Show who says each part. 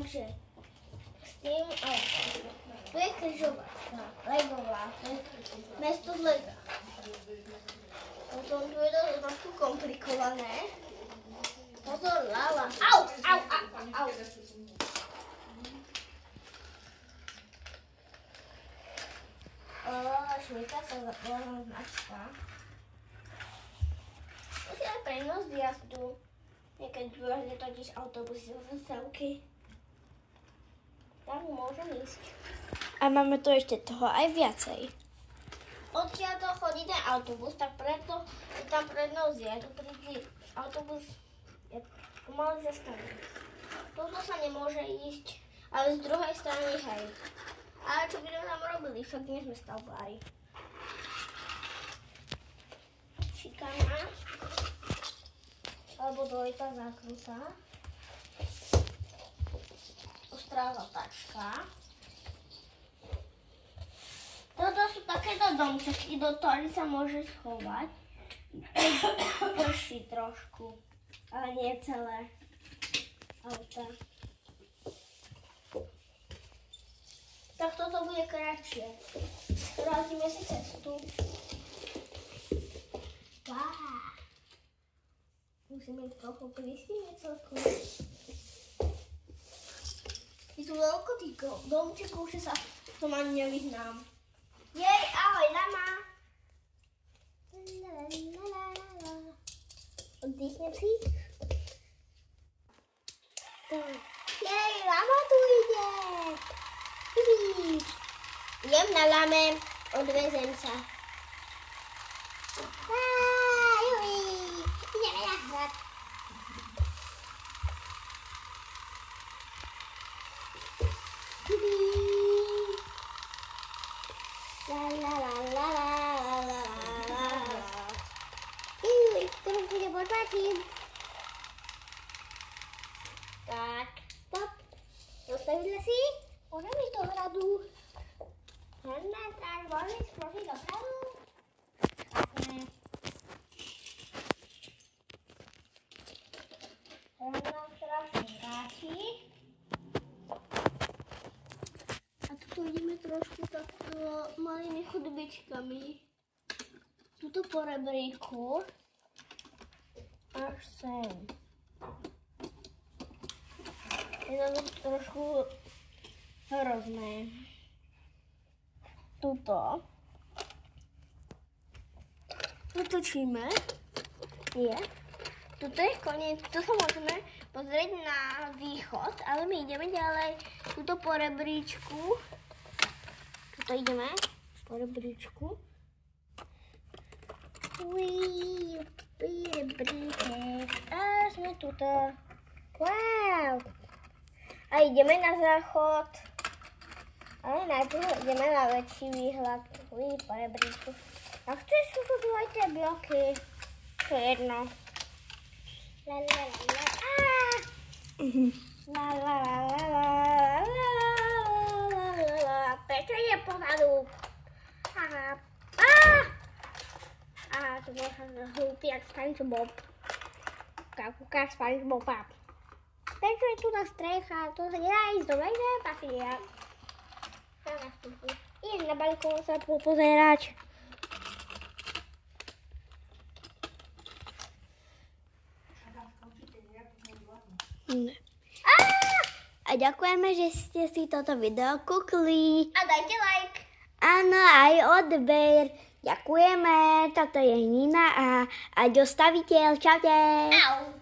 Speaker 1: Takže s tým tu je križovačka, legová, mesto z lega. Potom tu je to trošku komplikované. Pozor, lava. Au, au, au, au. Šmita sa zavolala značka. To si aj prenos výjazdu. Niekedy dôjde totiž autobusy zo zastavky. Tak môžem ísť.
Speaker 2: A máme tu ešte toho aj viacej.
Speaker 1: Odkiaľ to chodí ten autobus, tak preto je tam prednosť je. Tu príde autobus, je pomaly zastavený. Toto sa nemôže ísť, ale z druhej strany hej. Ale čo by sme tam robili, však nie sme stavbári. Šikana, alebo dvojitá zákrutá. Ostrá tačka. Toto sú takéto domčeky, do ktorých sa môže schovať. Prší trošku, ale nie celé auta. Tak toto bude kratšie. Vrátime si cestu. Musíme trochu pristýniť celkom. Je tu veľko tých domčekov, že sa v tom ani nevyznám. Jej, ahoj, lama. Oddychnem si. Jej, lama tu ide. Idem na lame, odvezem sa. Ideme na hrad. Teraz bude podpáčim. Tak, stop. Dostavila si? Môžeme ísť do hradu. Hradná stráž, môžeme ísť do hradu? Hradná stráž sa vráti. A tuto ideme trošku takto malými chodbičkami. Tuto po rebríku. Až sem. Je to trošku hrozné. Tuto. Otočíme. Nie. Tuto je koniec. Tu sa môžeme pozrieť na východ, ale my ideme ďalej. Tuto po rebríčku. Tuto ideme po rebríčku. Rebríček. A sme tuto. Wow. A ideme na záchod. Ale najprv ideme na väčší výhľad. Po rebríčku. A chceš sú tu aj tie bloky? To je jedno. La la la la. La la la la la la la la. Prečo ide pozadu? To bol hlúpy jak SpongeBob. Kúka SpongeBoba. Prečo je tu na strecha? To sa nedá ísť do vejde? Pasia. Idem na balkón sa popozerať.
Speaker 2: A ďakujeme, že ste si toto video kúkli.
Speaker 1: A dajte like.
Speaker 2: Áno, aj odber. Ďakujeme. Toto je Nina a dostaviteľ. Čaute.
Speaker 1: Au.